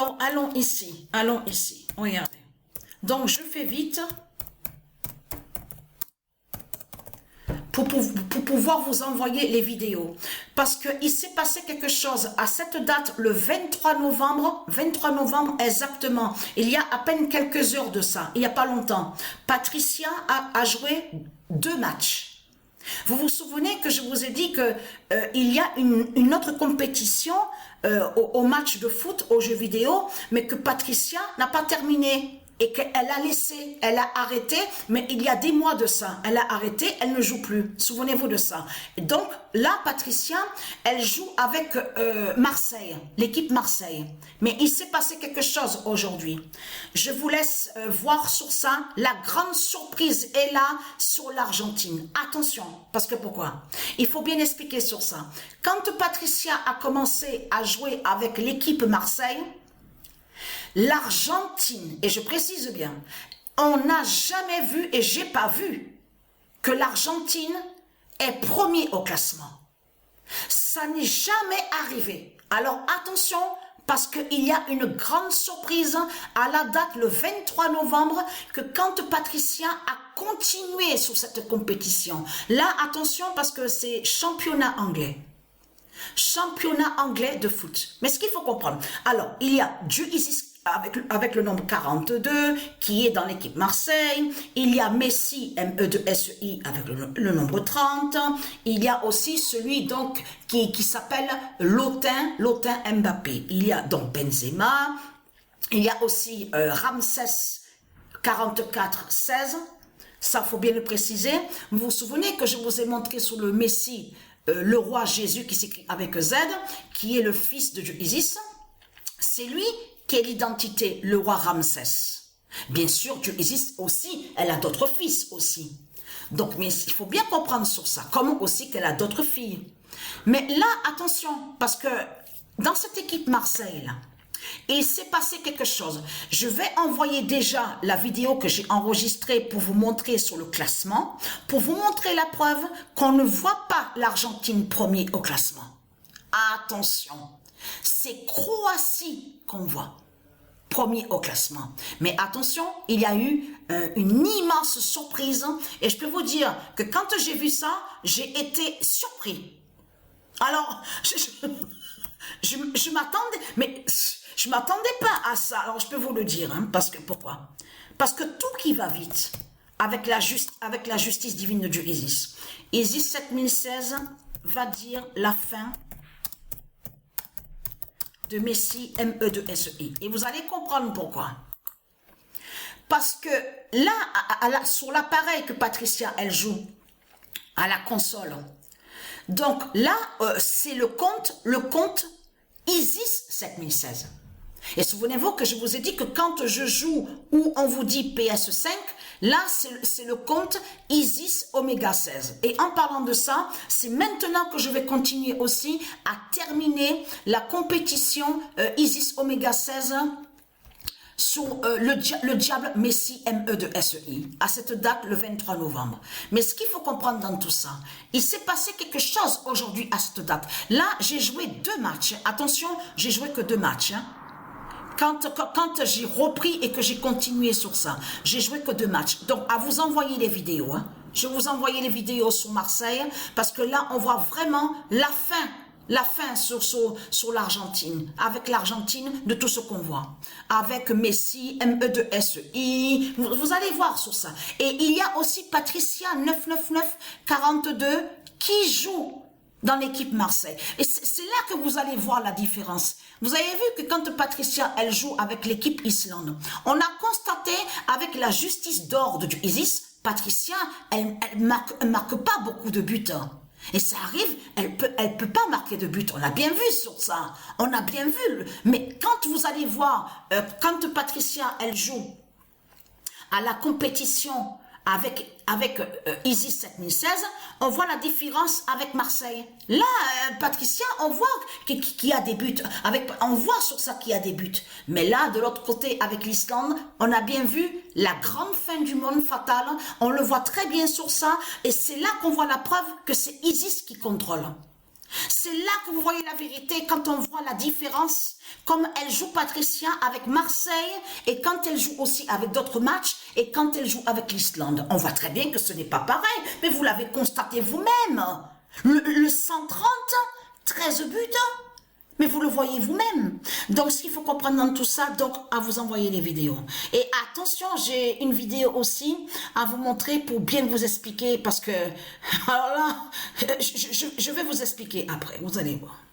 Oh, allons ici, regardez. Donc, je fais vite pour pouvoir vous envoyer les vidéos. Parce qu'il s'est passé quelque chose à cette date, le 23 novembre exactement, il y a à peine quelques heures de ça, il n'y a pas longtemps. Patricia a joué 2 matchs. Vous vous souvenez que je vous ai dit que il y a une autre compétition au match de foot, aux jeux vidéo, mais que Patricia n'a pas terminé et qu'elle a laissé, elle a arrêté, mais il y a des mois de ça, elle a arrêté, elle ne joue plus. Souvenez-vous de ça. Et donc là, Patricia, elle joue avec Marseille, l'équipe Marseille. Mais il s'est passé quelque chose aujourd'hui. Je vous laisse voir sur ça. La grande surprise est là sur l'Argentine. Attention, parce que pourquoi? Il faut bien expliquer sur ça. Quand Patricia a commencé à jouer avec l'équipe Marseille, l'Argentine, et je précise bien, on n'a jamais vu, et j'ai pas vu, que l'Argentine est premier au classement. Ça n'est jamais arrivé. Alors attention, parce qu'il y a une grande surprise à la date, le 23 novembre, que quand Patricia a continué sur cette compétition. Là, attention, parce que c'est championnat anglais. Championnat anglais de foot. Mais ce qu'il faut comprendre, alors, il y a Isis avec le nombre 42, qui est dans l'équipe Marseille. Il y a Messi, MEI, avec le nombre 30. Il y a aussi celui donc qui s'appelle Lotin Mbappé. Il y a donc Benzema. Il y a aussi Ramsès, 44-16. Ça, faut bien le préciser. Vous vous souvenez que je vous ai montré sur le Messi, le roi Jésus qui s'écrit avec Z, qui est le fils de Isis. C'est lui qui est l'identité, le roi Ramsès. Bien sûr, Isis aussi, elle a d'autres fils aussi. Donc, mais il faut bien comprendre sur ça, comme aussi qu'elle a d'autres filles. Mais là, attention, parce que dans cette équipe Marseille, là, il s'est passé quelque chose. Je vais envoyer déjà la vidéo que j'ai enregistrée pour vous montrer sur le classement, pour vous montrer la preuve qu'on ne voit pas l'Argentine premier au classement. Attention, c'est Croatie qu'on voit premier au classement. Mais attention, il y a eu une immense surprise et je peux vous dire que quand j'ai vu ça, j'ai été surpris. Alors, je m'attendais, mais je m'attendais pas à ça. Alors, je peux vous le dire, hein, parce que pourquoi? Parce que tout qui va vite avec la justice divine de Dieu Isis. Isis 7016 va dire la fin de Messi, MEI. Et vous allez comprendre pourquoi. Parce que là, sur l'appareil que Patricia, elle joue, à la console, donc là, c'est le compte Isis 7016. Et souvenez-vous que je vous ai dit que quand je joue où on vous dit PS5, là c'est le compte Isis Oméga 16. Et en parlant de ça, c'est maintenant que je vais continuer aussi à terminer la compétition Isis Oméga 16 sur le diable Messi MEI à cette date le 23 novembre. Mais ce qu'il faut comprendre dans tout ça, il s'est passé quelque chose aujourd'hui à cette date. Là, j'ai joué 2 matchs. Attention, j'ai joué que 2 matchs. Hein. Quand j'ai repris et que j'ai continué sur ça, j'ai joué que 2 matchs. Donc, à vous envoyer les vidéos. Hein. Je vais vous envoyer les vidéos sur Marseille parce que là, on voit vraiment la fin sur l'Argentine, avec l'Argentine de tout ce qu'on voit, avec Messi, MEI, vous allez voir sur ça. Et il y a aussi Patricia 99942 qui joue dans l'équipe Marseille. Et c'est là que vous allez voir la différence. Vous avez vu que quand Patricia, elle joue avec l'équipe Islande, on a constaté avec la justice d'ordre du Isis, Patricia, elle marque pas beaucoup de buts. Et ça arrive, elle peut pas marquer de but. On a bien vu sur ça. On a bien vu. Mais quand vous allez voir, quand Patricia, elle joue à la compétition avec Isis 7016, on voit la différence avec Marseille. Là, Patricia, on voit qu'il y a des buts. On voit sur ça qu'il y a des buts. Mais là, de l'autre côté, avec l'Islande, on a bien vu la grande fin du monde fatale. On le voit très bien sur ça. Et c'est là qu'on voit la preuve que c'est Isis qui contrôle. C'est là que vous voyez la vérité, quand on voit la différence, comme elle joue Patricia avec Marseille, et quand elle joue aussi avec d'autres matchs, et quand elle joue avec l'Islande. On voit très bien que ce n'est pas pareil, mais vous l'avez constaté vous-même. Le 130, 13 buts, mais vous le voyez vous-même. Donc, ce qu'il faut comprendre dans tout ça, donc, à vous envoyer les vidéos. Et attention, j'ai une vidéo aussi à vous montrer pour bien vous expliquer, parce que, alors là, je vais vous expliquer après, vous allez voir.